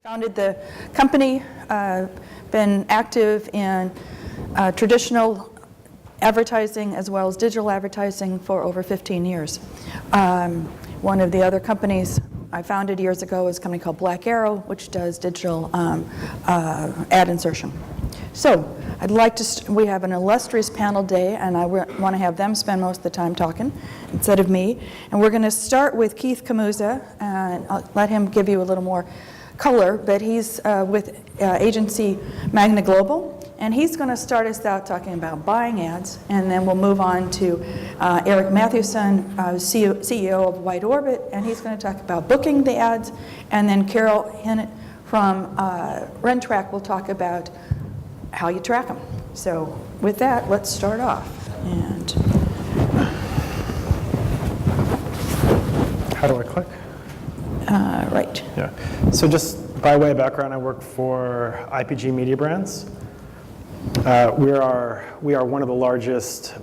Founded the company, been active in traditional advertising as well as digital advertising for over 15 years. One of the other companies I founded years ago is a company called Black Arrow, which does digital ad insertion. So I'd like to, we have an illustrious panel day, and I want to have them spend most of the time talking instead of me. And we're going to start with Keith Kamuza, and I'll let him give you a little more color, but he's with agency Magna Global, and he's going to start us out talking about buying ads, and then we'll move on to Eric Mathewson, CEO of White Orbit, and he's going to talk about booking the ads, and then Carol Hinnett from RenTrack will talk about how you track them. So with that, let's start off. And how do I click? Right. Yeah. So just by way of background, I work for IPG Media Brands. We are one of the largest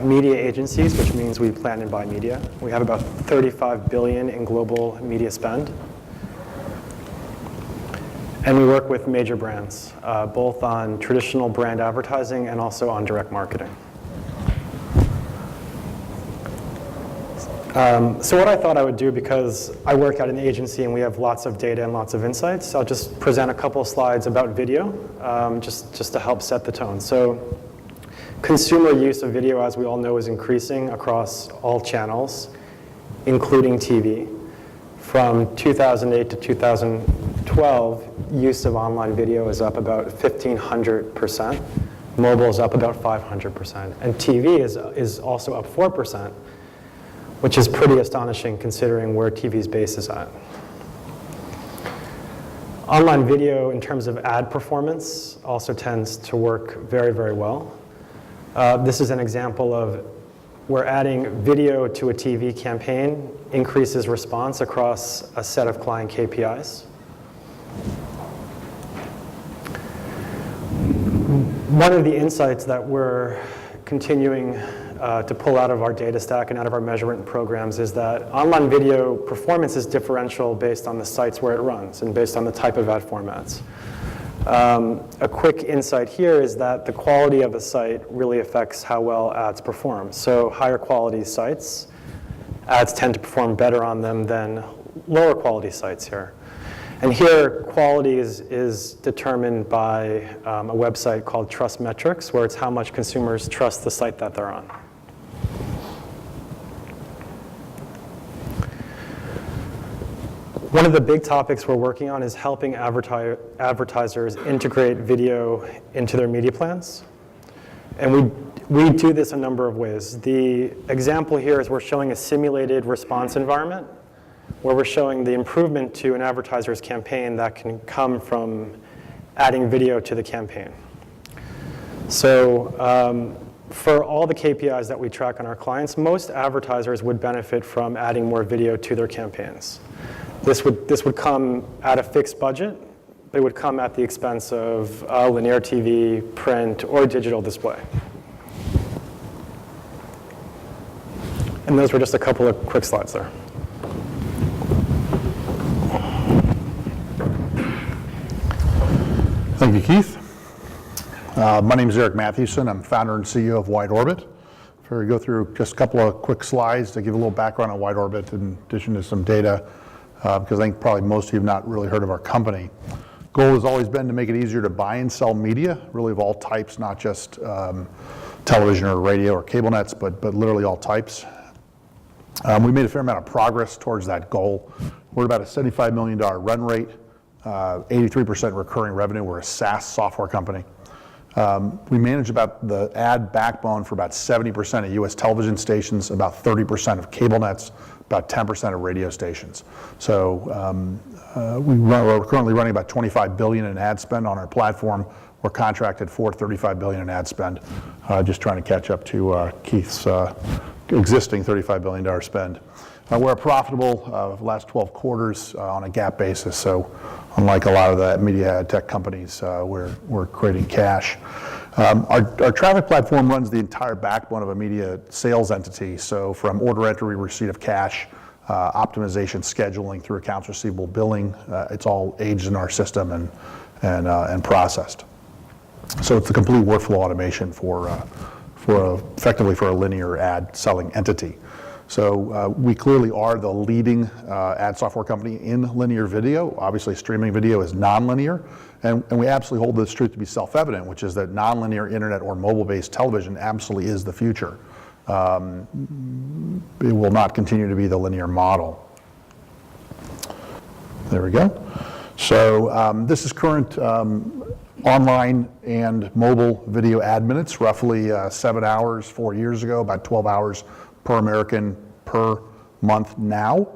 media agencies, which means we plan and buy media. We have about $35 billion in global media spend. And we work with major brands, both on traditional brand advertising and also on direct marketing. So what I thought I would do, because I work at an agency and we have lots of data and lots of insights, I'll just present a couple slides about video, just to help set the tone. So consumer use of video, as we all know, is increasing across all channels, including TV. From 2008 to 2012, use of online video is up about 1,500%. Mobile is up about 500%. And TV is also up 4%. Which is pretty astonishing considering where TV's base is at. Online video, in terms of ad performance, also tends to work very, very well. This is an example of where adding video to a TV campaign increases response across a set of client KPIs. One of the insights that we're continuing to pull out of our data stack and out of our measurement programs is that online video performance is differential based on the sites where it runs and based on the type of ad formats. A quick insight here is that the quality of a site really affects how well ads perform. So higher quality sites, ads tend to perform better on them than lower quality sites here. And here, quality is determined by a website called Trust Metrics, where it's how much consumers trust the site that they're on. One of the big topics we're working on is helping advertisers integrate video into their media plans. And we do this a number of ways. The example here is we're showing a simulated response environment where we're showing the improvement to an advertiser's campaign that can come from adding video to the campaign. So for all the KPIs that we track on our clients, most advertisers would benefit from adding more video to their campaigns. This would come at a fixed budget, but it would come at the expense of linear TV, print, or digital display. And those were just a couple of quick slides there. Thank you, Keith. My name is Eric Mathewson. I'm founder and CEO of White Orbit. We're going to go through just a couple of quick slides to give a little background on White Orbit in addition to some data, because I think probably most of you have not really heard of our company. Goal has always been to make it easier to buy and sell media, really of all types, not just television or radio or cable nets, but literally all types. We made a fair amount of progress towards that goal. We're at about a $75 million run rate. 83% recurring revenue. We're a SaaS software company. We manage about the ad backbone for about 70% of US television stations, about 30% of cable nets, about 10% of radio stations. So we're currently running about $25 billion in ad spend on our platform. We're contracted for $35 billion in ad spend, just trying to catch up to Keith's existing $35 billion spend. We're profitable the last 12 quarters on a GAAP basis, so unlike a lot of the media ad tech companies, we're creating cash. Our traffic platform runs the entire backbone of a media sales entity, so from order entry, receipt of cash, optimization, scheduling through accounts receivable, billing. It's all aged in our system and processed. So it's the complete workflow automation effectively for a linear ad selling entity. So we clearly are the leading ad software company in linear video. Obviously, streaming video is nonlinear, and we absolutely hold this truth to be self-evident, which is that nonlinear internet or mobile-based television absolutely is the future. It will not continue to be the linear model. There we go. So this is current online and mobile video ad minutes, roughly 7 hours 4 years ago, about 12 hours per American per month now.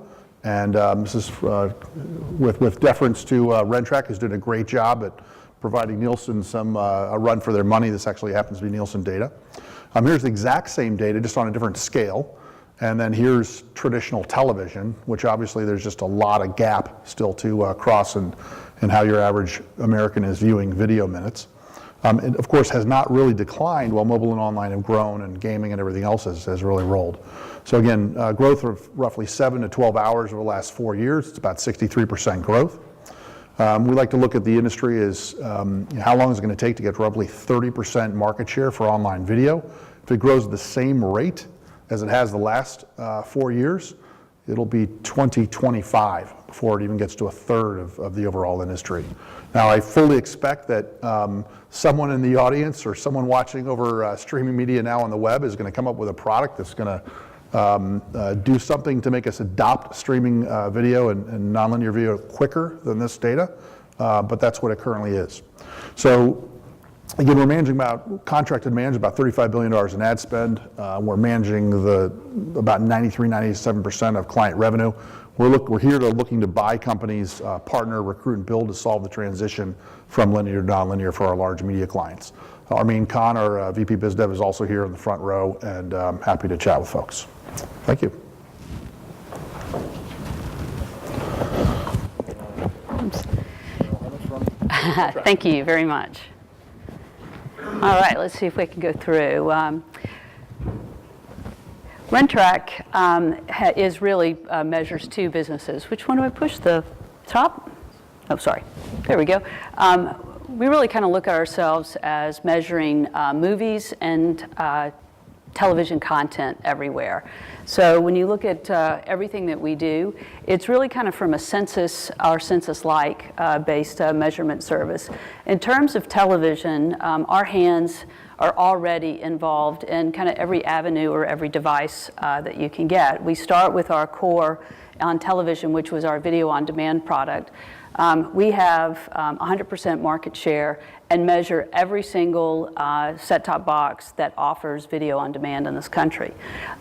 And this is with deference to Rentrack, who's doing a great job at providing Nielsen a run for their money. This actually happens to be Nielsen data. Here's the exact same data, just on a different scale. And then here's traditional television, which obviously there's just a lot of gap still to cross in how your average American is viewing video minutes. It, of course, has not really declined while mobile and online have grown and gaming and everything else has really rolled. So again, growth of roughly 7 to 12 hours over the last 4 years. It's about 63% growth. We like to look at the industry as how long is it going to take to get roughly 30% market share for online video. If it grows at the same rate as it has the last 4 years, it'll be 2025 before it even gets to a third of the overall industry. Now, I fully expect that someone in the audience or someone watching over streaming media now on the web is going to come up with a product that's going to do something to make us adopt streaming video and nonlinear video quicker than this data, but that's what it currently is. So again, we're contracted to manage about $35 billion in ad spend. We're managing about 93, 97% of client revenue. We're here looking to buy companies, partner, recruit, and build to solve the transition from linear to nonlinear for our large media clients. Armin Khan, our VP Biz Dev, is also here in the front row, and I'm happy to chat with folks. Thank you. Thank you very much. All right, let's see if we can go through. Rentrack is really measures two businesses. Which one do I push? The top? Oh, sorry. There we go. We really kind of look at ourselves as measuring movies and television content everywhere. So when you look at everything that we do, it's really kind of from a census-like based measurement service. In terms of television, our hands are already involved in kind of every avenue or every device that you can get. We start with our core on television, which was our video on demand product. We have 100% market share and measure every single set-top box that offers video on demand in this country.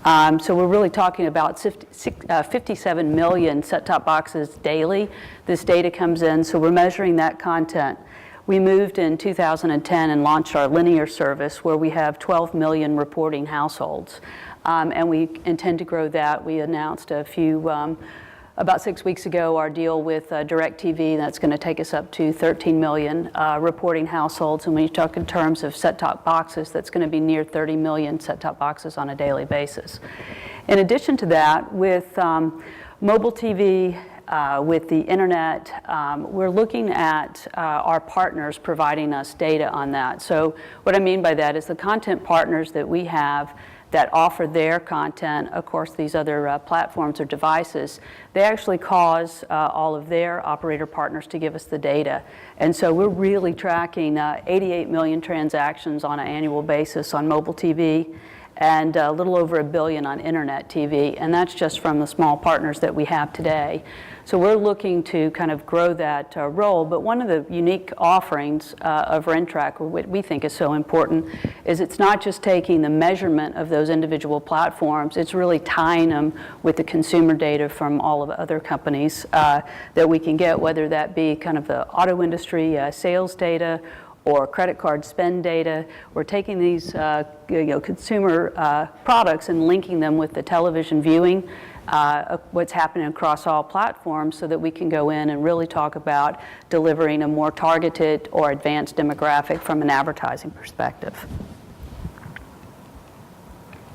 So we're really talking about 57 million set-top boxes daily. This data comes in, so we're measuring that content. We moved in 2010 and launched our linear service where we have 12 million reporting households. And we intend to grow that. We announced about 6 weeks ago, our deal with DirecTV. That's going to take us up to 13 million reporting households. And when you talk in terms of set-top boxes, that's going to be near 30 million set-top boxes on a daily basis. In addition to that, with mobile TV, with the internet, we're looking at our partners providing us data on that. So what I mean by that is the content partners that we have that offer their content, of course, these other platforms or devices, they actually cause all of their operator partners to give us the data. And so we're really tracking 88 million transactions on an annual basis on mobile TV and a little over 1 billion on internet TV. And that's just from the small partners that we have today. So we're looking to kind of grow that role. But one of the unique offerings of Rentrack, or what we think is so important, is it's not just taking the measurement of those individual platforms, it's really tying them with the consumer data from all of the other companies that we can get, whether that be kind of the auto industry sales data or credit card spend data. We're taking these consumer products and linking them with the television viewing, what's happening across all platforms, so that we can go in and really talk about delivering a more targeted or advanced demographic from an advertising perspective.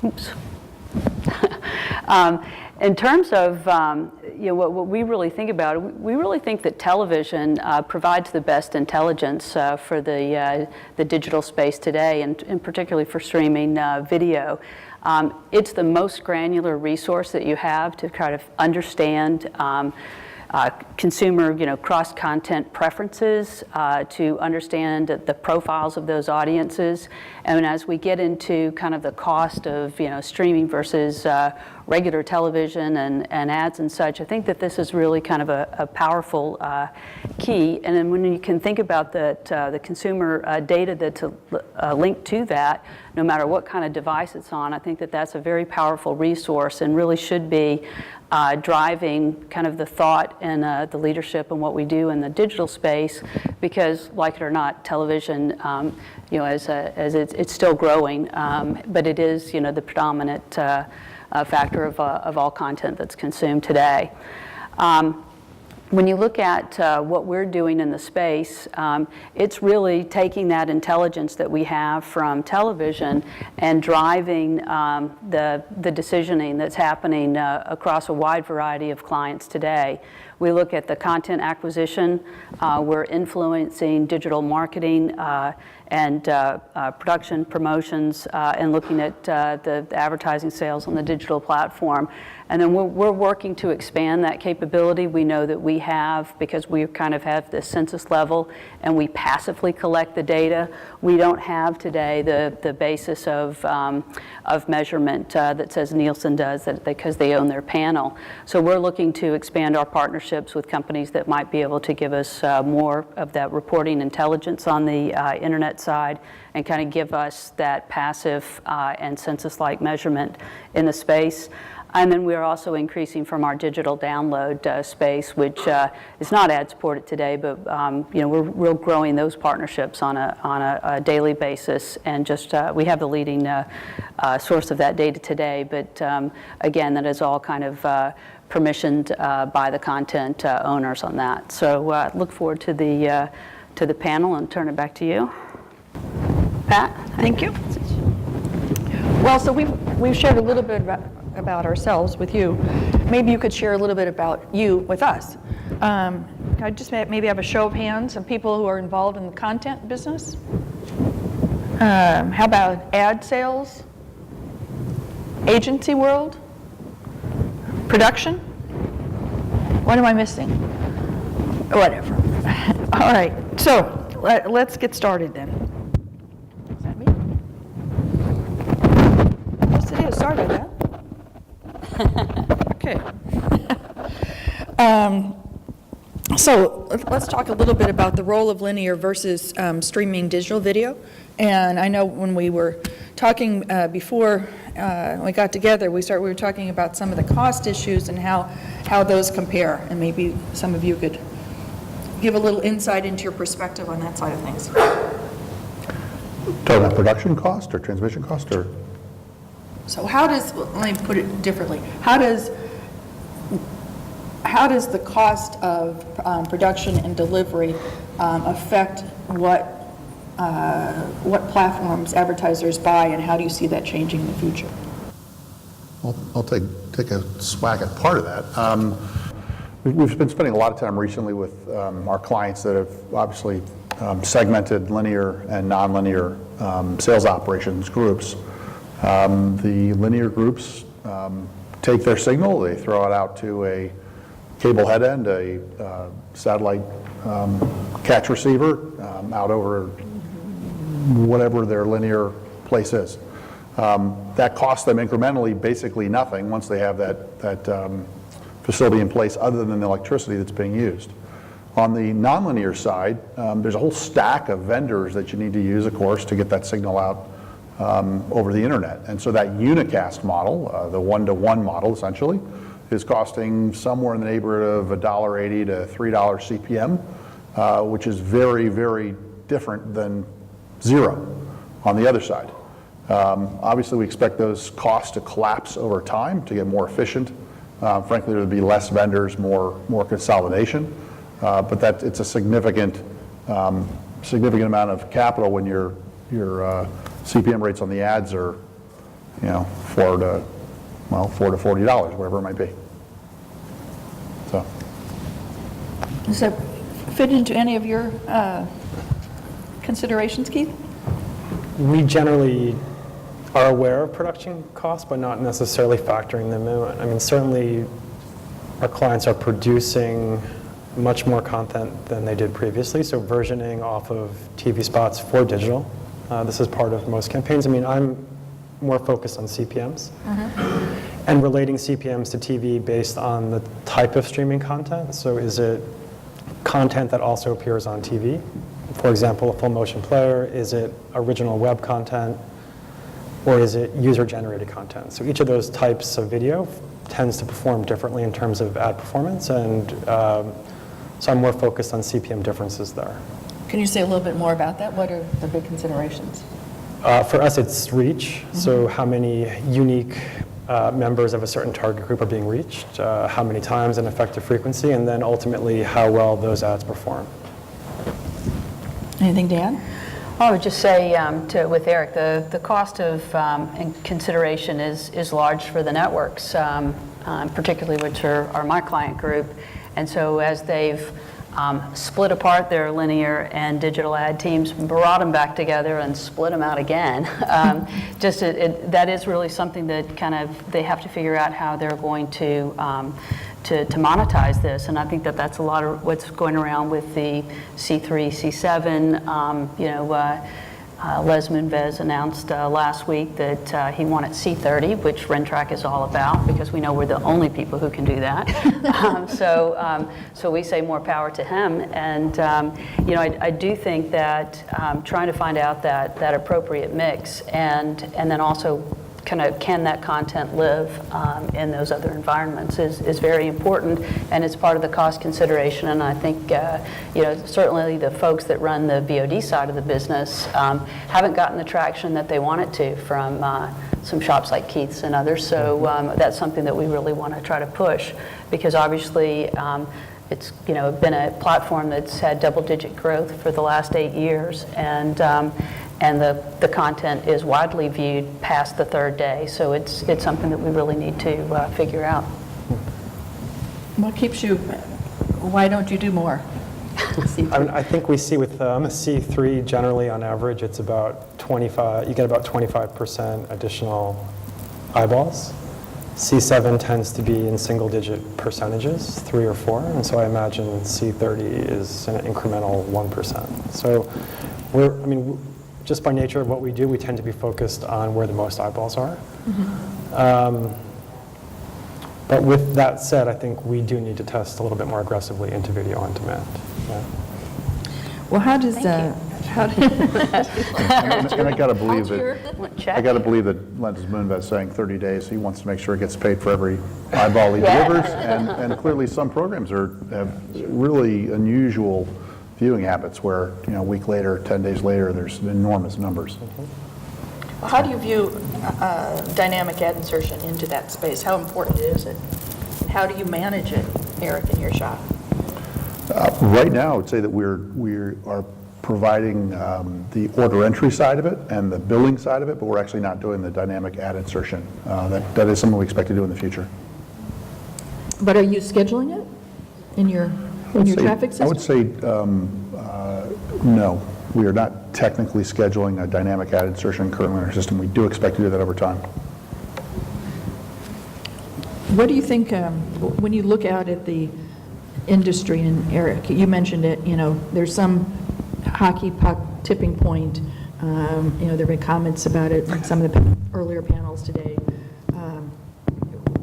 Oops. In terms of what we really think about, we really think that television provides the best intelligence for the digital space today, and particularly for streaming video. It's the most granular resource that you have to kind of understand consumer, cross-content preferences, to understand the profiles of those audiences. And as we get into kind of the cost of, streaming versus regular television and ads and such, I think that this is really kind of a powerful key. And then when you can think about the consumer data that's linked to that, no matter what kind of device it's on, I think that that's a very powerful resource and really should be driving kind of the thought and the leadership and what we do in the digital space, because like it or not, television, as it's still growing, but it is, the predominant factor of all content that's consumed today. When you look at what we're doing in the space, it's really taking that intelligence that we have from television and driving the decisioning that's happening across a wide variety of clients today. We look at the content acquisition, we're influencing digital marketing and production promotions, and looking at the advertising sales on the digital platform. And then we're working to expand that capability. We know that we have, because we kind of have the census level and we passively collect the data, we don't have today the basis of measurement that says Nielsen does, because they own their panel. So we're looking to expand our partnerships with companies that might be able to give us more of that reporting intelligence on the internet side, and kind of give us that passive and census-like measurement in the space. And then we're also increasing from our digital download space, which is not ad-supported today, but we're growing those partnerships on a daily basis, and just we have the leading source of that data today. But again, that is all kind of permissioned by the content owners on that. So look forward to the panel, and turn it back to you, Pat. Thank you. Well, so we've shared a little bit about ourselves with you. Maybe you could share a little bit about you with us. Can I just maybe have a show of hands of people who are involved in the content business? How about ad sales? Agency world? Production? What am I missing? Whatever. All right, so let's get started then. Is that me? Yes, it is. Sorry about that. Okay. So let's talk a little bit about the role of linear versus streaming digital video. And I know when we were talking before we got together, we were talking about some of the cost issues and how those compare. And maybe some of you could give a little insight into your perspective on that side of things. Talking about production cost or transmission cost, or? So let me put it differently. How does the cost of production and delivery affect what platforms advertisers buy, and how do you see that changing in the future? I'll take a swag at part of that. We've been spending a lot of time recently with our clients that have obviously segmented linear and nonlinear sales operations groups. The linear groups take their signal, they throw it out to a cable head end, a satellite catch receiver out over whatever their linear place is. That costs them incrementally basically nothing once they have that facility in place, other than the electricity that's being used. On the nonlinear side, there's a whole stack of vendors that you need to use, of course, to get that signal out over the internet. And so that unicast model, the one-to-one model essentially, is costing somewhere in the neighborhood of $1.80 to $3 CPM, which is very, very different than zero on the other side. Obviously, we expect those costs to collapse over time to get more efficient. Frankly, there would be less vendors, more consolidation, but it's a significant amount of capital when your CPM rates on the ads are, $4 to well, $4 to $40, whatever it might be. So, Does that fit into any of your considerations, Keith? We generally are aware of production costs, but not necessarily factoring them in. I mean, certainly our clients are producing much more content than they did previously, so versioning off of TV spots for digital. This is part of most campaigns. I mean, I'm more focused on CPMs and relating CPMs to TV based on the type of streaming content. So is it content that also appears on TV? For example, a full motion player, is it original web content, or is it user-generated content? So each of those types of video tends to perform differently in terms of ad performance, and so I'm more focused on CPM differences there. Can you say a little bit more about that? What are the big considerations? For us, it's reach. So how many unique members of a certain target group are being reached, how many times, and effective frequency, and then ultimately how well those ads perform. Anything to add? I would just say with Eric, the cost of and consideration is large for the networks, particularly which are my client group. And so as they've split apart their linear and digital ad teams, brought them back together and split them out again, that is really something that kind of they have to figure out how they're going to monetize this. And I think that's a lot of what's going around with the C3, C7. Les Moonves announced last week that he wanted C30, which Rentrack is all about, because we know we're the only people who can do that. So we say more power to him. And I do think that trying to find out that appropriate mix, and then also kind of can that content live in those other environments is very important, and it's part of the cost consideration. And I think certainly the folks that run the VOD side of the business haven't gotten the traction that they wanted to from some shops like Keith's and others. So that's something that we really want to try to push, because obviously it's been a platform that's had double-digit growth for the last 8 years, and the content is widely viewed past the third day. So it's something that we really need to figure out. What keeps you, why don't you do more? I think we see with C3 generally on average it's about 25, you get about 25% additional eyeballs. C7 tends to be in single digit percentages, 3 or 4, and so I imagine C30 is an incremental 1%. So just by nature of what we do, we tend to be focused on where the most eyeballs are. But with that said, I think we do need to test a little bit more aggressively into video on demand. Yeah. Well, how does And I got to believe that Les Moonves saying 30 days. He wants to make sure he gets paid for every eyeball he delivers, and clearly some programs have really unusual viewing habits where, a week later, 10 days later, there's enormous numbers. Well, how do you view dynamic ad insertion into that space? How important is it? And how do you manage it, Eric, in your shop? Right now, I would say that we are providing the order entry side of it and the billing side of it, but we're actually not doing the dynamic ad insertion. That is something we expect to do in the future. But are you scheduling it in your traffic system? I would say no. We are not technically scheduling a dynamic ad insertion currently in our system. We do expect to do that over time. What do you think, when you look out at the industry, and Eric, you mentioned it, there's some hockey puck tipping point. There have been comments about it in some of the earlier panels today.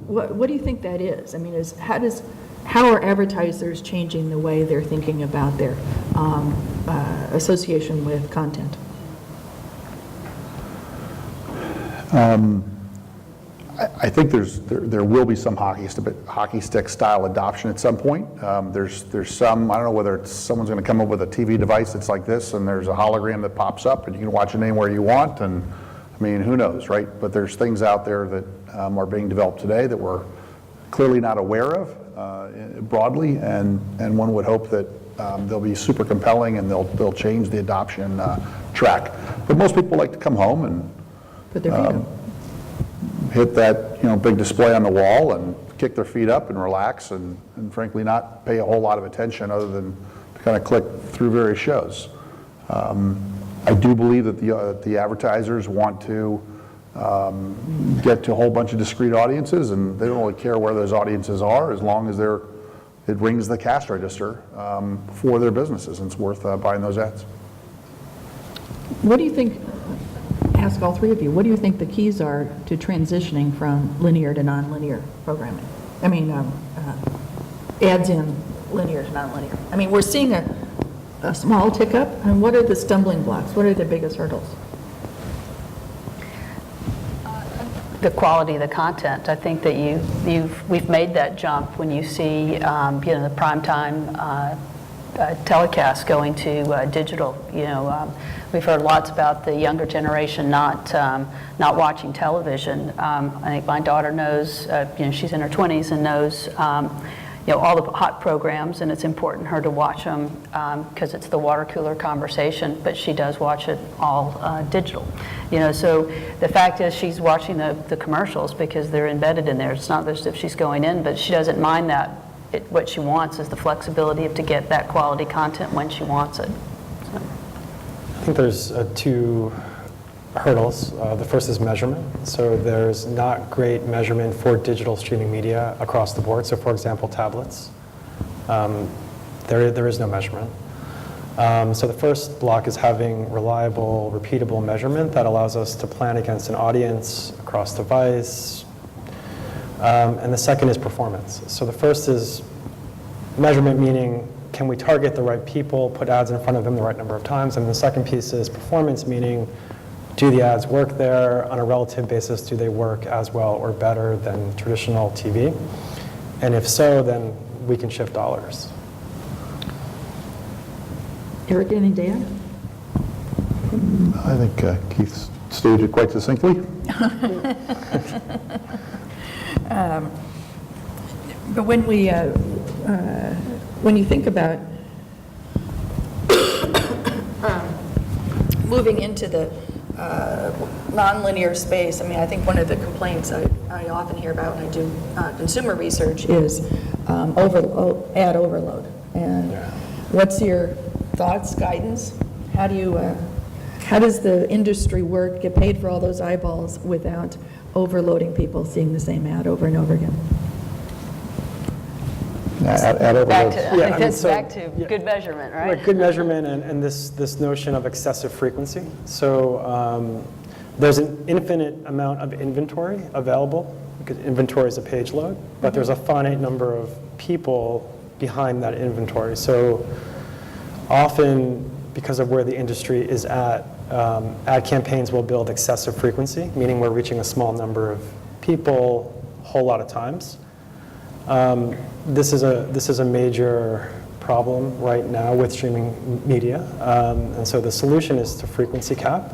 What do you think that is? I mean, how are advertisers changing the way they're thinking about their association with content? I think there will be some hockey stick style adoption at some point. There's some, I don't know whether it's someone's going to come up with a TV device that's like this, and there's a hologram that pops up, and you can watch it anywhere you want, and I mean, who knows, right? But there's things out there that are being developed today that we're clearly not aware of broadly, and one would hope that they'll be super compelling and they'll change the adoption track. But most people like to come home and Put their feet up. hit that big display on the wall and kick their feet up and relax and frankly not pay a whole lot of attention other than to kind of click through various shows. I do believe that the advertisers want to get to a whole bunch of discrete audiences, and they don't really care where those audiences are as long as it rings the cash register for their businesses, and it's worth buying those ads. What do you think, ask all three of you, what do you think the keys are to transitioning from linear to nonlinear programming? I mean, ads in linear to nonlinear. I mean, we're seeing a small tick up, and what are the stumbling blocks? What are the biggest hurdles? The quality of the content. I think that we've made that jump when you see the primetime telecast going to digital. We've heard lots about the younger generation not watching television. I think my daughter knows. She's in her 20s and knows all the hot programs, and it's important to her to watch them because it's the water cooler conversation, but she does watch it all digital. So the fact is she's watching the commercials because they're embedded in there. It's not as if she's going in, but she doesn't mind that. What she wants is the flexibility to get that quality content when she wants it. So. I think there's two hurdles. The first is measurement. So there's not great measurement for digital streaming media across the board. So for example, tablets, there is no measurement. So the first block is having reliable, repeatable measurement that allows us to plan against an audience across device. And the second is performance. So the first is measurement, meaning can we target the right people, put ads in front of them the right number of times? And the second piece is performance, meaning do the ads work there on a relative basis? Do they work as well or better than traditional TV? And if so, then we can shift dollars. Eric, anything to add? I think Keith stated it quite succinctly. But when you think about moving into the nonlinear space, I mean, I think one of the complaints I often hear about when I do consumer research is ad overload. And what's your thoughts, guidance? How does the industry work, get paid for all those eyeballs without overloading people seeing the same ad over and over again? Back to good measurement, right? Right, good measurement and this notion of excessive frequency. So there's an infinite amount of inventory available, because inventory is a page load, but there's a finite number of people behind that inventory. So often, because of where the industry is at, ad campaigns will build excessive frequency, meaning we're reaching a small number of people a whole lot of times. This is a major problem right now with streaming media, and so the solution is to frequency cap.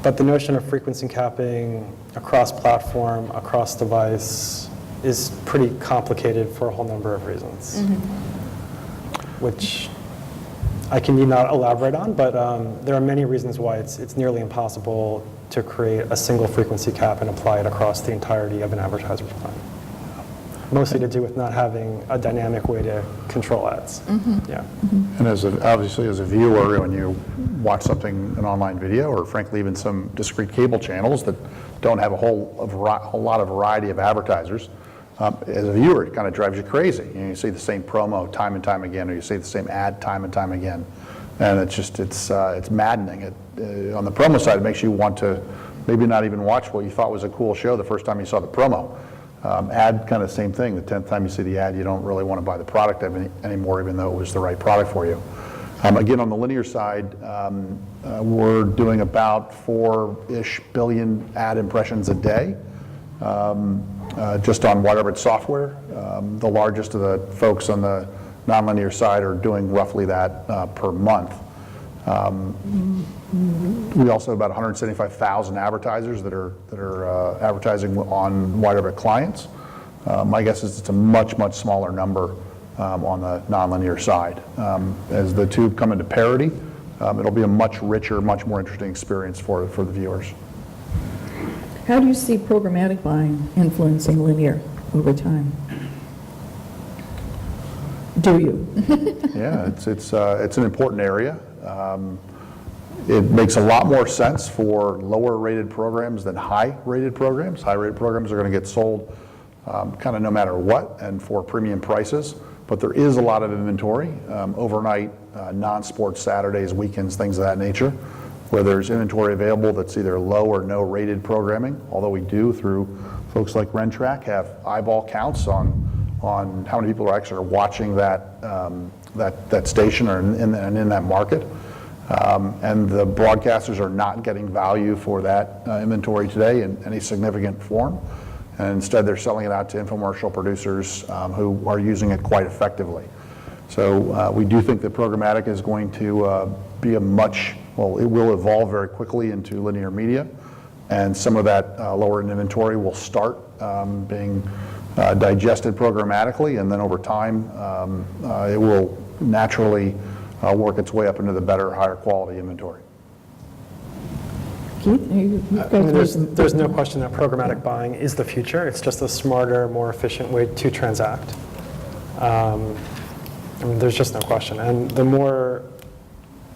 But the notion of frequency capping across platform, across device, is pretty complicated for a whole number of reasons, which I can need not elaborate on, but there are many reasons why it's nearly impossible to create a single frequency cap and apply it across the entirety of an advertiser's plan. Mostly to do with not having a dynamic way to control ads. Yeah. And obviously as a viewer, when you watch something, an online video, or frankly even some discrete cable channels that don't have a whole lot of variety of advertisers, as a viewer, it kind of drives you crazy. You see the same promo time and time again, or you see the same ad time and time again, and it's maddening. On the promo side, it makes you want to maybe not even watch what you thought was a cool show the first time you saw the promo. Ad, kind of same thing. The 10th time you see the ad, you don't really want to buy the product anymore, even though it was the right product for you. Again, on the linear side, we're doing about 4-ish billion ad impressions a day, just on White Orbit software. The largest of the folks on the nonlinear side are doing roughly that per month. We also have about 175,000 advertisers that are advertising on White Orbit clients. My guess is it's a much, much smaller number on the nonlinear side. As the two come into parity, it'll be a much richer, much more interesting experience for the viewers. How do you see programmatic buying influencing linear over time? Do you? Yeah, it's an important area. It makes a lot more sense for lower rated programs than high rated programs. High rated programs are going to get sold kind of no matter what and for premium prices, but there is a lot of inventory, overnight, non-sports Saturdays, weekends, things of that nature, where there's inventory available that's either low or no rated programming, although we do, through folks like RenTrack, have eyeball counts on how many people are actually watching that station or in that market. And the broadcasters are not getting value for that inventory today in any significant form. And instead, they're selling it out to infomercial producers who are using it quite effectively. So we do think that programmatic is going to be it will evolve very quickly into linear media. And some of that lower end inventory will start being digested programmatically, and then over time, it will naturally work its way up into the better, higher quality inventory. Keith, you I guys mean, made some- there's no question that programmatic buying is the future. It's just a smarter, more efficient way to transact. I mean, there's just no question. And the more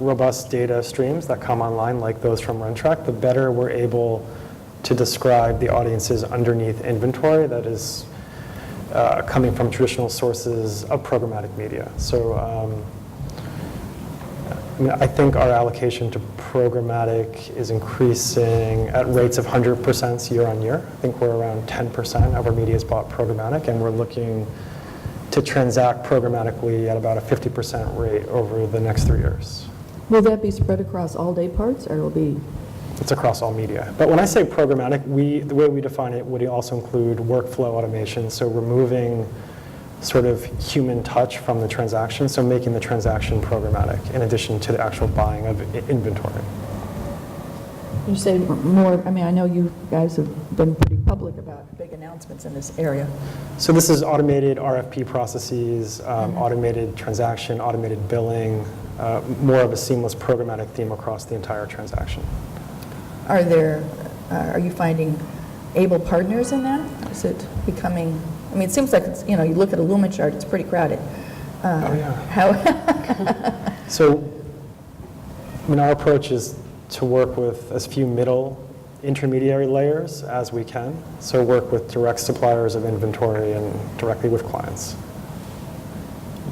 robust data streams that come online, like those from RenTrack, the better we're able to describe the audiences underneath inventory that is coming from traditional sources of programmatic media. So I mean, I think our allocation to programmatic is increasing at rates of 100% year on year. I think we're around 10% of our media is bought programmatic, and we're looking to transact programmatically at about a 50% rate over the next 3 years. Will that be spread across all day parts, or will it be? It's across all media. But when I say programmatic, the way we define it would also include workflow automation, so removing sort of human touch from the transaction, so making the transaction programmatic in addition to the actual buying of inventory. You say more, I mean, I know you guys have been pretty public about big announcements in this area. So this is automated RFP processes, automated transaction, automated billing, more of a seamless programmatic theme across the entire transaction. Are you finding able partners in that? Is it becoming, I mean, it seems like it's, you look at a Lumen chart, it's pretty crowded. Oh, yeah. How? So, I mean, our approach is to work with as few middle intermediary layers as we can. So work with direct suppliers of inventory and directly with clients.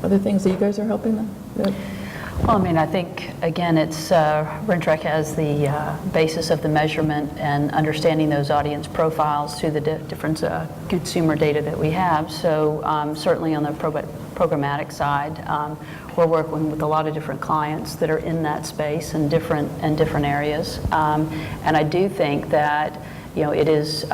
Other things that you guys are helping them with? Well, I mean, I think, again, it's RenTrack has the basis of the measurement and understanding those audience profiles through the different consumer data that we have. So certainly on the programmatic side, we're working with a lot of different clients that are in that space and different areas. And I do think that, it is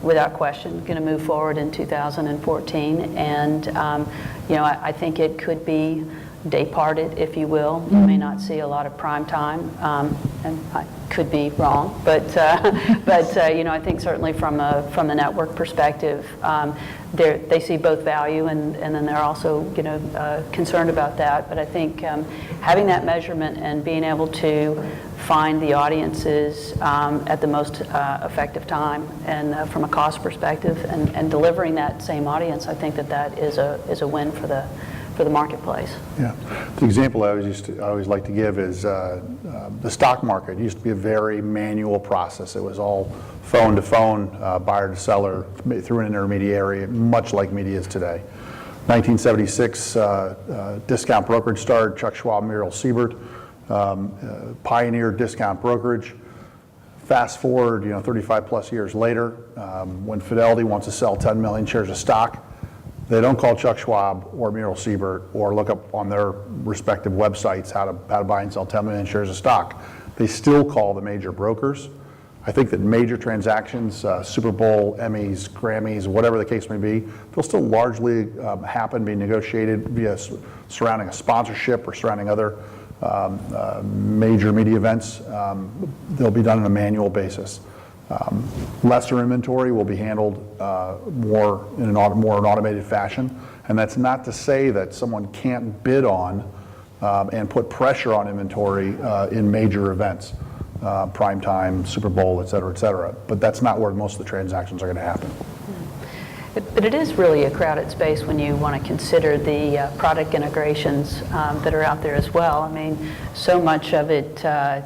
without question going to move forward in 2014. And, I think it could be day-parted, if you will. You may not see a lot of prime time, and I could be wrong, but I think certainly from the network perspective, they see both value, and then they're also concerned about that. But I think having that measurement and being able to find the audiences at the most effective time and from a cost perspective and delivering that same audience, I think that is a win for the marketplace. Yeah, the example I always like to give is the stock market used to be a very manual process. It was all phone to phone, buyer to seller, through an intermediary, much like media is today. 1976, discount brokerage started. Chuck Schwab, Muriel Siebert pioneered discount brokerage. Fast forward, 35 plus years later, when Fidelity wants to sell 10 million shares of stock, they don't call Chuck Schwab or Muriel Siebert or look up on their respective websites how to buy and sell 10 million shares of stock. They still call the major brokers. I think that major transactions, Super Bowl, Emmys, Grammys, whatever the case may be, they'll still largely be negotiated via surrounding a sponsorship or surrounding other major media events. They'll be done on a manual basis. Lesser inventory will be handled more in an automated fashion, and that's not to say that someone can't bid on and put pressure on inventory in major events. prime time, Super Bowl, et cetera, et cetera. But that's not where most of the transactions are going to happen. But it is really a crowded space when you want to consider the product integrations that are out there as well. I mean, so much of it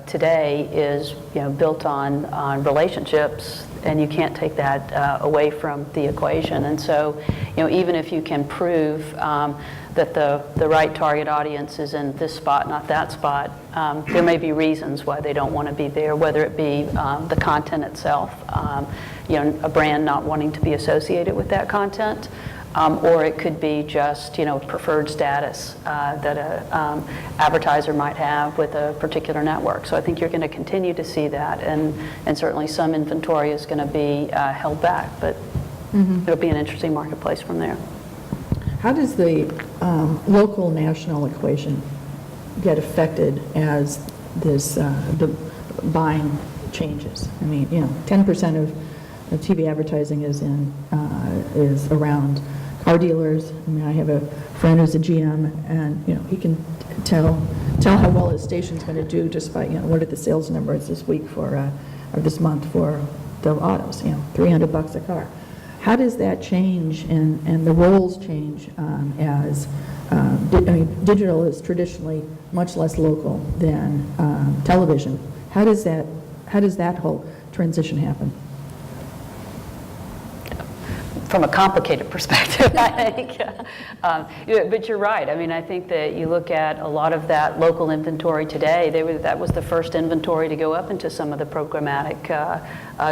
today is built on relationships, and you can't take that away from the equation. And so, even if you can prove that the right target audience is in this spot, not that spot, there may be reasons why they don't want to be there, whether it be the content itself, a brand not wanting to be associated with that content, or it could be just preferred status that a advertiser might have with a particular network. So I think you're going to continue to see that, and certainly some inventory is going to be held back, but it'll be an interesting marketplace from there. How does the local national equation get affected as this the buying changes? I mean, 10% of TV advertising is around car dealers. I mean, I have a friend who's a GM, and he can tell how well his station's going to do just by what are the sales numbers this week for or this month for the autos. $300 a car. How does that change and the roles change as, digital is traditionally much less local than television. How does that whole transition happen? From a complicated perspective, I think. But you're right. I mean, I think that you look at a lot of that local inventory today, that was the first inventory to go up into some of the programmatic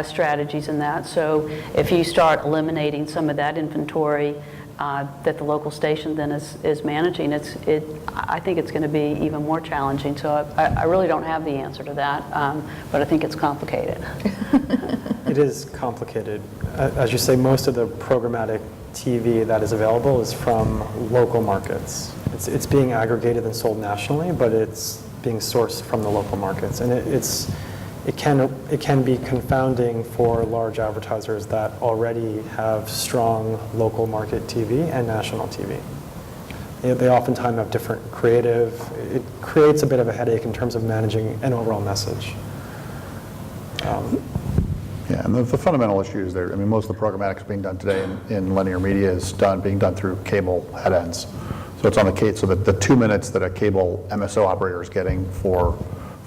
strategies in that. So if you start eliminating some of that inventory that the local station then is managing, I think it's going to be even more challenging. So I really don't have the answer to that, but I think it's complicated. It is complicated. As you say, most of the programmatic TV that is available is from local markets. It's being aggregated and sold nationally, but it's being sourced from the local markets. And it can be confounding for large advertisers that already have strong local market TV and national TV. They oftentimes have different creative. It creates a bit of a headache in terms of managing an overall message. Yeah, and the fundamental issue is there. I mean, most of the programmatic being done today in linear media is being done through cable head ends. So it's on the cable. So the 2 minutes that a cable MSO operator is getting for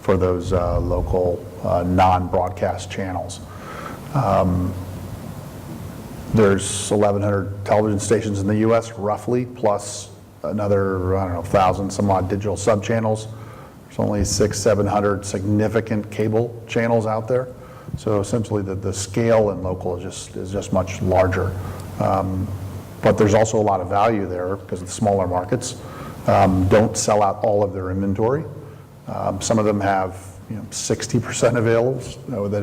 those local non-broadcast channels. There's 1,100 television stations in the U.S. roughly, plus another 1,000 some odd digital sub-channels. There's only 600-700 significant cable channels out there. So essentially the scale in local is just much larger. But there's also a lot of value there because the smaller markets don't sell out all of their inventory. Some of them have 60% available that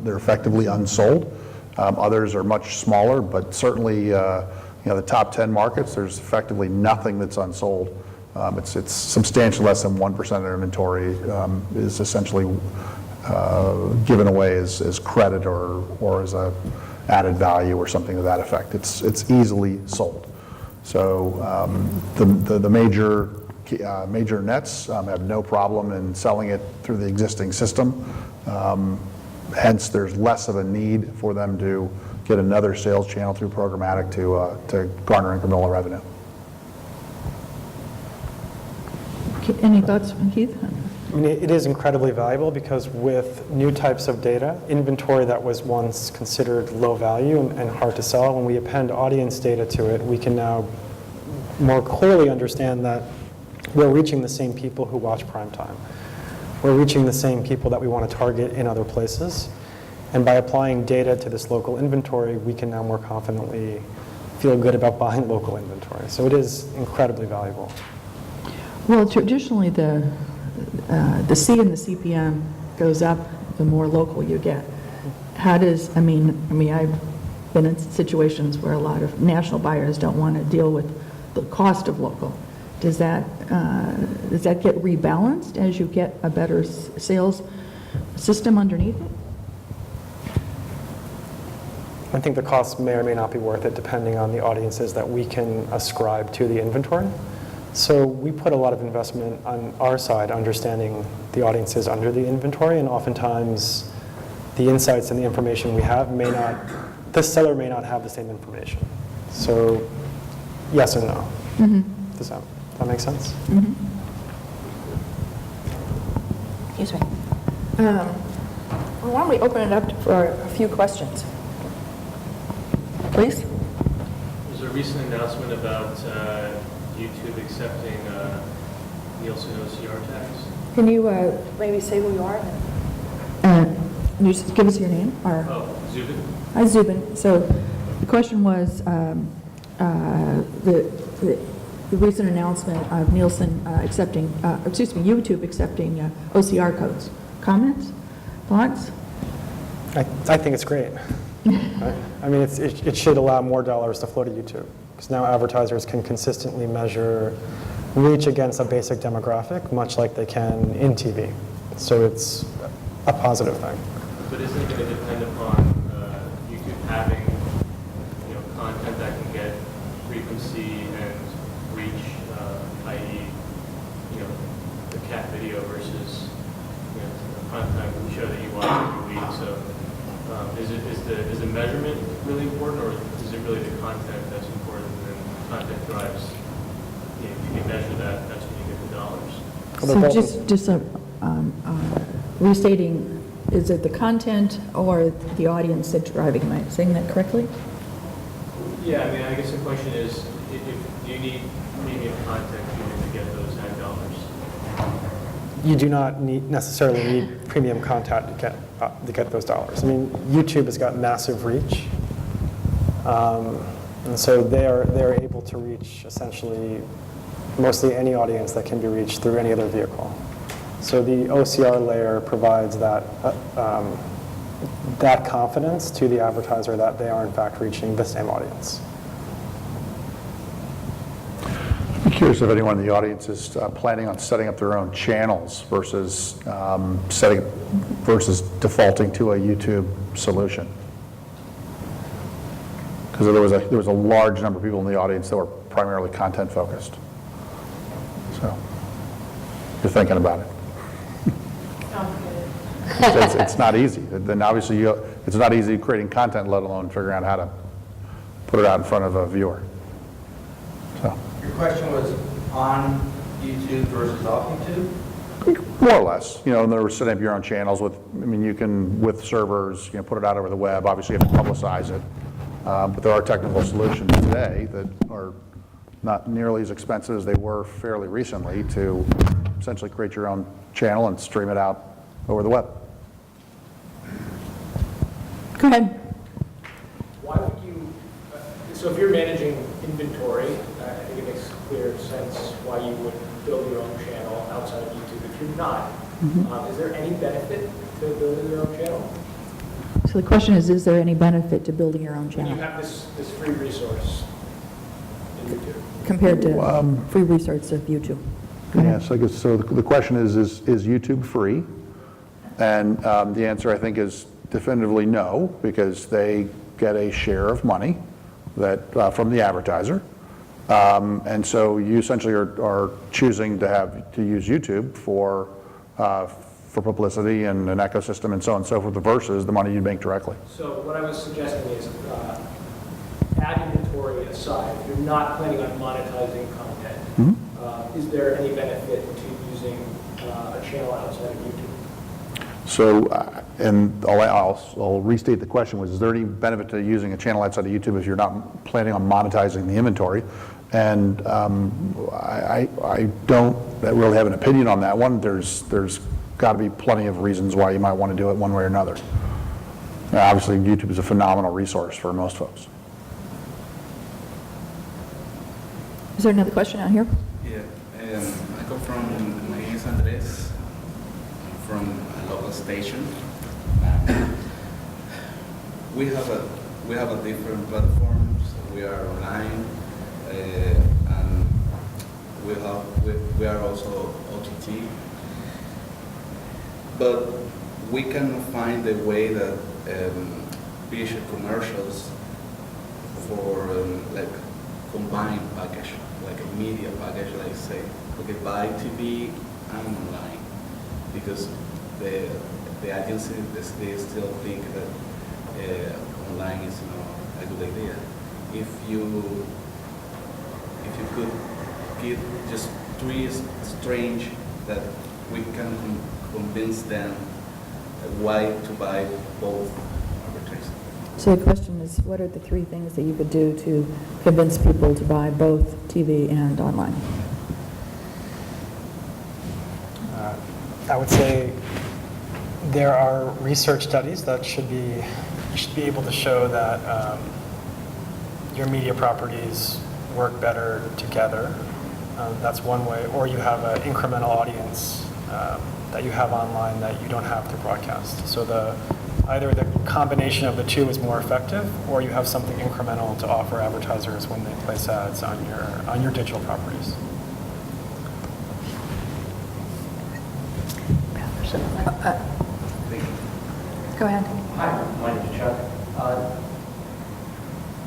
they're effectively unsold. Others are much smaller, but certainly the top 10 markets, there's effectively nothing that's unsold. It's substantially less than 1% of their inventory is essentially given away as credit or as a added value or something to that effect. It's easily sold. So the major nets have no problem in selling it through the existing system. Hence, there's less of a need for them to get another sales channel through programmatic to garner incremental revenue. Any thoughts, Keith? I mean, it is incredibly valuable because with new types of data, inventory that was once considered low value and hard to sell, when we append audience data to it, we can now more clearly understand that we're reaching the same people who watch primetime. We're reaching the same people that we want to target in other places. And by applying data to this local inventory, we can now more confidently feel good about buying local inventory. So it is incredibly valuable. Well, traditionally the C in the CPM goes up the more local you get. How does, I mean, I've been in situations where a lot of national buyers don't want to deal with the cost of local. Does that get rebalanced as you get a better sales system underneath it? I think the cost may or may not be worth it depending on the audiences that we can ascribe to the inventory. So we put a lot of investment on our side, understanding the audiences under the inventory, and oftentimes the insights and the information we have may not, the seller may not have the same information. So yes and no. Does that make sense? Excuse me. Why don't we open it up for a few questions? Please? There's a recent announcement about YouTube accepting Nielsen OCR tags. Can you maybe say who you are? Can you just give us your name? Or Oh, Zubin? Hi, Zubin. So the question was the recent announcement of Nielsen accepting, YouTube accepting OCR codes. Comments? Thoughts? I think it's great. I mean, it should allow more dollars to flow to YouTube, because now advertisers can consistently measure reach against a basic demographic, much like they can in TV. So it's a positive thing. But isn't it going to depend upon YouTube having, content that can get frequency and reach, i.e., the cat video versus, the content show that you watch every week? So is the measurement really important, or is it really the content that's important? And content drives. If you can measure that, that's when you get the dollars. So just restating, is it the content or the audience that's driving? Am I saying that correctly? Yeah, I mean, I guess the question is, do you need premium content to get those ad dollars? You do not necessarily need premium content to get those dollars. I mean, YouTube has got massive reach, and so they're able to reach essentially mostly any audience that can be reached through any other vehicle. So the OCR layer provides that that confidence to the advertiser that they are in fact reaching the same audience. I'm curious if anyone in the audience is planning on setting up their own channels versus defaulting to a YouTube solution. Because there was a large number of people in the audience that were primarily content focused. So you're thinking about it. It's not easy. Then obviously it's not easy creating content, let alone figuring out how to put it out in front of a viewer. So. Your question was on YouTube versus off YouTube? More or less. And they were setting up your own channels you can, with servers, put it out over the web. Obviously you have to publicize it. But there are technical solutions today that are not nearly as expensive as they were fairly recently to essentially create your own channel and stream it out over the web. Go ahead. Why would you, so if you're managing inventory, I think it makes clear sense why you would build your own channel outside of YouTube. If you're not, is there any benefit to building your own channel? So the question is there any benefit to building your own When you channel have this free resource in YouTube? compared to free resource of YouTube? Go ahead. Yeah, so I guess the question is YouTube free? And the answer, I think, is definitively no, because they get a share of money that from the advertiser. And so you essentially are choosing to use YouTube for publicity and an ecosystem and so on and so forth versus the money you make directly. So what I was suggesting is ad inventory aside, if you're not planning on monetizing content, is there any benefit to using a channel outside of YouTube? So, and I'll restate the question, is there any benefit to using a channel outside of YouTube if you're not planning on monetizing the inventory? And I don't really have an opinion on that one. There's got to be plenty of reasons why you might want to do it one way or another. Now, obviously, YouTube is a phenomenal resource for most folks. Is there another question out here? Yeah, I come from, my name is Andres, from a local station. We have a different platforms. We are online, and we are also OTT. But we cannot find a way that visual commercials for like combined package, like a media package, like say, okay, buy TV and online, because the agency, they still think that online is not a good idea. If you could give just three strange that we can convince them why to buy both advertising. So the question is, what are the 3 things that you could do to convince people to buy both TV and online? I would say there are research studies that you should be able to show that your media properties work better together. That's one way. Or you have an incremental audience that you have online that you don't have to broadcast. So either the combination of the two is more effective, or you have something incremental to offer advertisers when they place ads on your digital properties. Go ahead. Hi, my name is Chuck.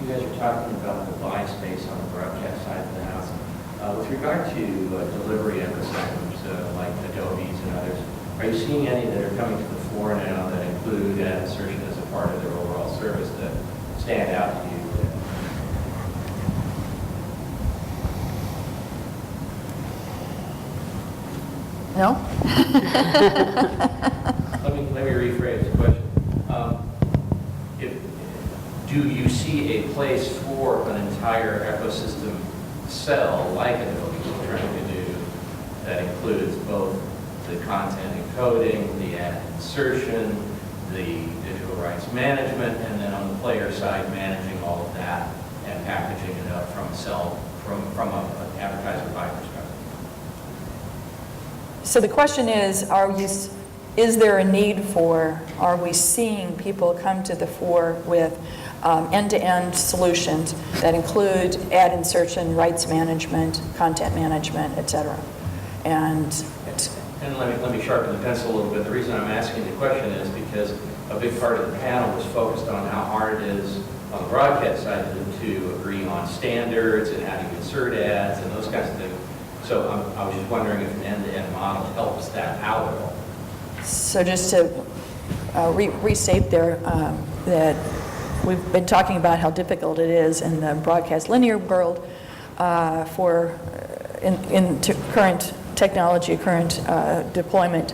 You guys are talking about the buy space on the broadcast side of the house. With regard to delivery ecosystems like Adobe's and others, are you seeing any that are coming to the fore now that include ad insertion as a part of their overall service that stand out to you? No? Let me rephrase the question. Do you see a place for an entire ecosystem cell like Adobe is trying to do that includes both the content encoding, the ad insertion, the digital rights management, and then on the player side managing all of that and packaging it up from an advertiser buy perspective? So the question is, is there a need for, are we seeing people come to the fore with end-to-end solutions that include ad insertion, rights management, content management, et cetera? And let me sharpen the pencil a little bit. The reason I'm asking the question is because a big part of the panel was focused on how hard it is on the broadcast side to agree on standards and how to insert ads and those kinds of things. So I was just wondering if an end-to-end model helps that out at all. so just to restate there, that we've been talking about how difficult it is in the broadcast linear world in current technology, current deployment.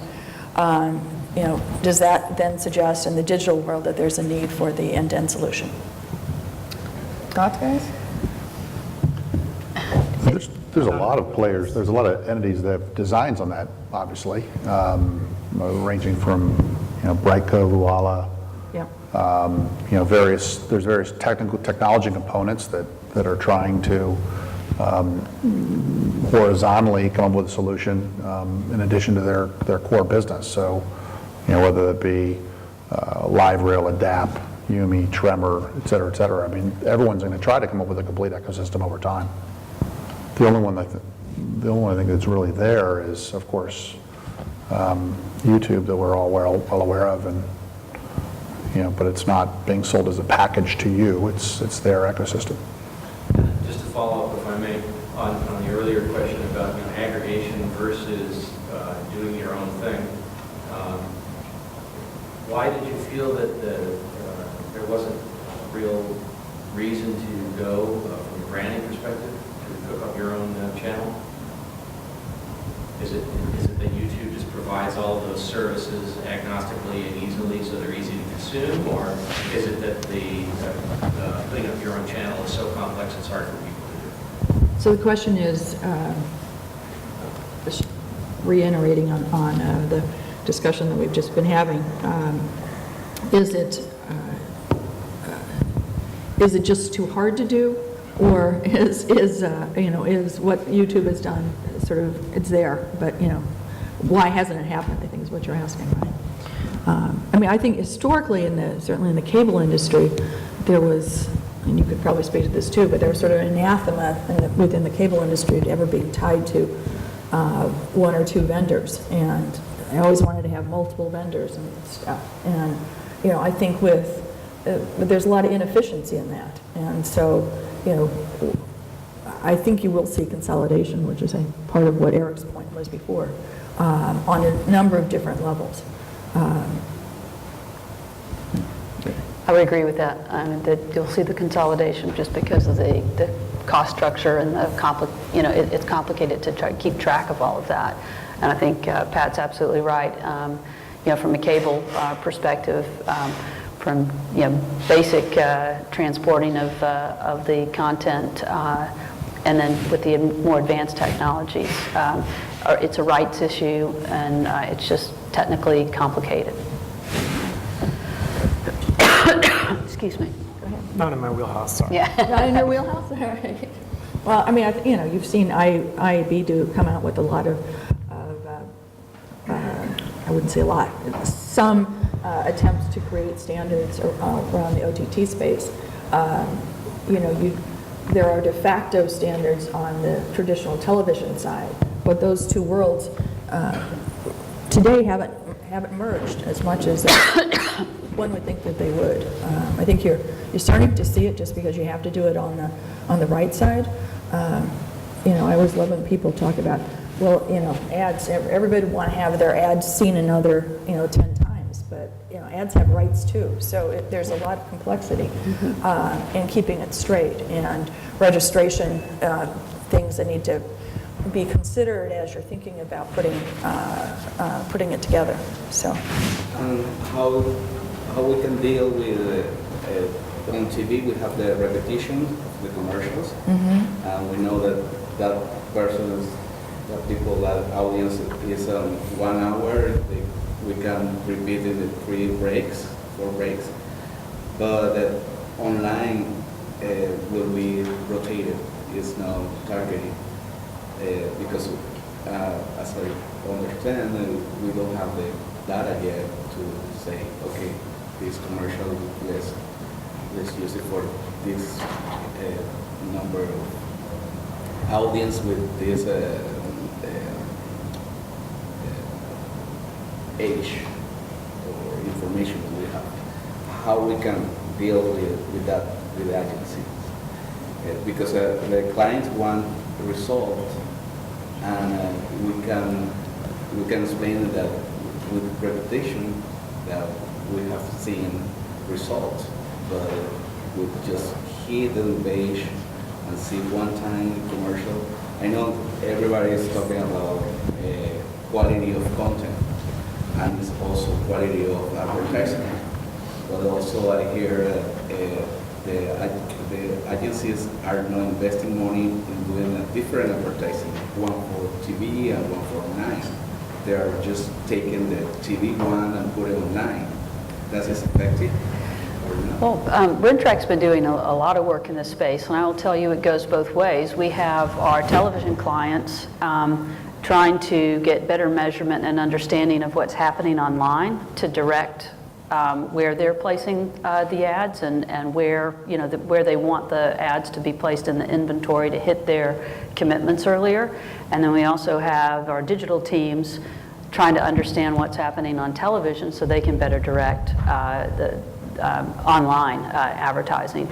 Does that then suggest in the digital world that there's a need for the end-to-end solution? Thoughts, guys? There's a lot of players, there's a lot of entities that have designs on that, obviously, ranging from, Brightco, Luala, Yeah. there's various technology components that are trying to horizontally come up with a solution in addition to their core business. So, whether it be LiveRail, Adapt, Yumi, Tremor, et cetera, et cetera. I mean, everyone's going to try to come up with a complete ecosystem over time. The only one I think that's really there is, of course, YouTube that we're all well aware of, and but it's not being sold as a package to you. It's their ecosystem. Just to follow up, if I may, on the earlier question about aggregation versus doing your own thing. Why did you feel that there wasn't a real reason to go from a branding perspective to cook up your own channel? Is it that YouTube just provides all of those services agnostically and easily so they're easy to consume, or is it that the putting up your own channel is so complex it's hard for people to do? So the question is, just reiterating on the discussion that we've just been having, is it just too hard to do, or is what YouTube has done sort of, it's there, but why hasn't it happened, I think is what you're asking, right? I think historically, certainly in the cable industry, there was, and you could probably speak to this too, but there was sort of an anathema within the cable industry to ever being tied to one or two vendors, and I always wanted to have multiple vendors and stuff. And I think there's a lot of inefficiency in that, and so I think you will see consolidation, which is a part of what Eric's point was before, on a number of different levels. I would agree with that. That you'll see the consolidation just because of the cost structure and it's complicated to keep track of all of that. And I think Pat's absolutely right. From a cable perspective, from basic transporting of the content, and then with the more advanced technologies, it's a rights issue, and it's just technically complicated. Excuse me. Go ahead. Not in my wheelhouse, sorry. Yeah. Not in your wheelhouse? All right. Well, I mean, you've seen IAB come out with a lot of I wouldn't say a lot, some attempts to create standards around the OTT space. There are de facto standards on the traditional television side, but those two worlds today haven't merged as much as one would think that they would. I think you're starting to see it just because you have to do it on the right side. I always love when people talk about, well, ads. Everybody would want to have their ads seen another 10 times, but ads have rights too. So there's a lot of complexity in keeping it straight, and registration things that need to be considered as you're thinking about putting it together. So How we can deal with on TV, we have the repetition of the commercials, and we know that versus that audience is 1 hour. We can repeat it in 4 breaks, but online will be rotated. It's now targeted because, as I understand, we don't have the data yet to say, okay, this commercial, let's use it for this number of audience with this age or information that we have. How we can deal with that with the agency, because the clients want result, and we can explain that with repetition that we have seen results, but with just hit the page and see one time commercial. I know everybody is talking about quality of content, and it's also quality of advertising. But also I hear the agencies are now investing money in doing a different advertising, one for TV and one for online. They are just taking the TV one and put it online. Does it effective or not? Well, RenTrac's been doing a lot of work in this space, and I will tell you it goes both ways. We have our television clients trying to get better measurement and understanding of what's happening online to direct where they're placing the ads and where where they want the ads to be placed in the inventory to hit their commitments earlier. And then we also have our digital teams trying to understand what's happening on television so they can better direct the online advertising.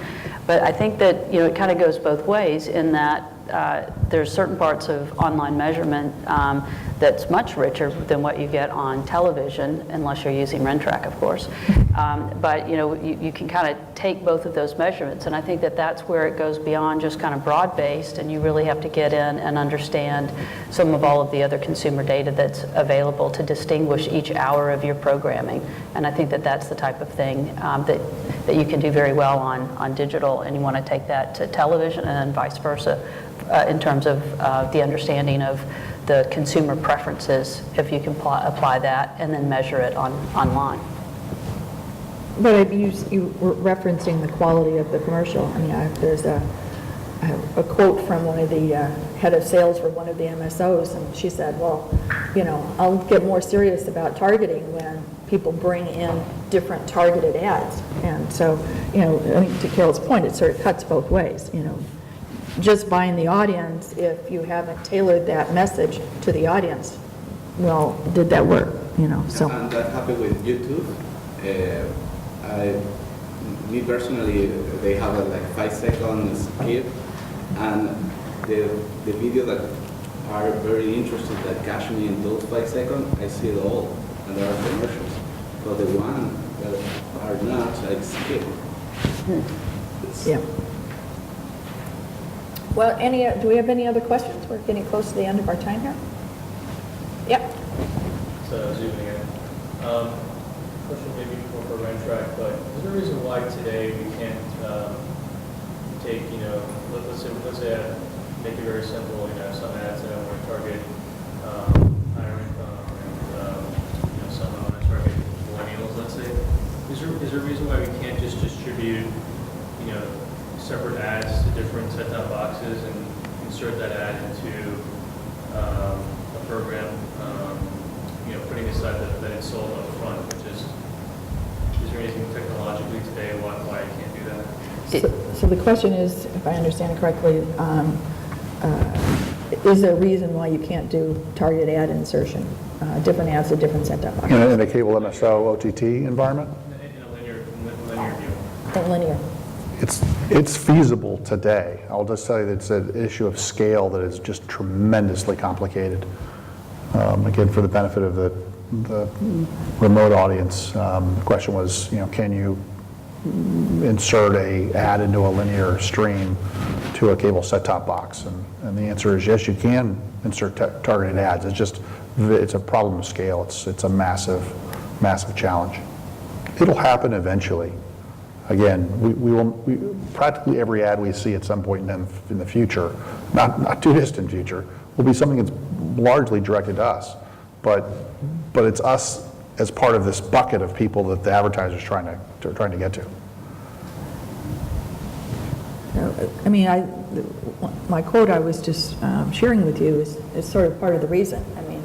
But I think that it kind of goes both ways in that there's certain parts of online measurement that's much richer than what you get on television, unless you're using RenTrac, of course. But you can kind of take both of those measurements, and I think that that's where it goes beyond just kind of broad-based, and you really have to get in and understand some of all of the other consumer data that's available to distinguish each hour of your programming. And I think that that's the type of thing that you can do very well on digital, and you want to take that to television and then vice versa in terms of the understanding of the consumer preferences, if you can apply that and then measure it online. But you were referencing the quality of the commercial. I mean, there's a quote from one of the head of sales for one of the MSOs, and she said, well, I'll get more serious about targeting when people bring in different targeted ads. And so, I think to Carol's point, it sort of cuts both ways. Just buying the audience, if you haven't tailored that message to the audience, well, did that work? So. And that happened with YouTube. Me personally, they have a 5-second skip, and the video that are very interesting, that catch me in those 5 seconds, I see it all, and there are commercials. But the one that are not, I skip. It's- Yeah. Well, do we have any other questions? We're getting close to the end of our time here. Yep. So zooming in. Question maybe more for Rentrack, but is there a reason why today we can't take, let's say, make it very simple, some ads that I want to target higher income and, some I want to target millennials, let's say. Is there a reason why we can't just distribute, separate ads to different set-top boxes and insert that ad into a program, putting aside that it's sold up front, which is there anything technologically today why I can't do that? So the question is, if I understand it correctly, is there a reason why you can't do targeted ad insertion, different ads to different set-top boxes? In a cable MSO OTT environment? In a linear view. In linear. It's feasible today. I'll just tell you that it's an issue of scale that is just tremendously complicated. Again, for the benefit of the remote audience, the question was, can you insert a ad into a linear stream to a cable set-top box? And the answer is yes, you can insert targeted ads. It's a problem of scale. It's a massive challenge. It'll happen eventually. Again, practically every ad we see at some point in the future, not too distant future, will be something that's largely directed to us. But it's us as part of this bucket of people that the advertiser's trying to get to. I mean, my quote I was just sharing with you is sort of part of the reason. I mean,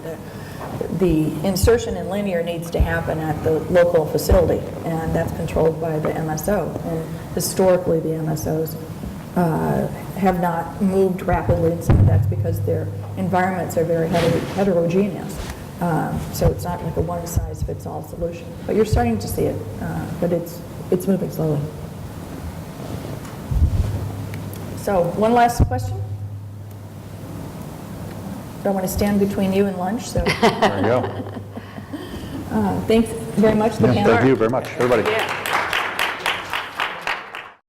the insertion in linear needs to happen at the local facility, and that's controlled by the MSO. And historically, the MSOs have not moved rapidly, and some of that's because their environments are very heterogeneous. So it's not like a one-size-fits-all solution. But you're starting to see it, but it's moving slowly. So one last question. Don't want to stand between you and lunch, so There you go. thanks very much, the panel. Thank you very much, everybody. Yeah.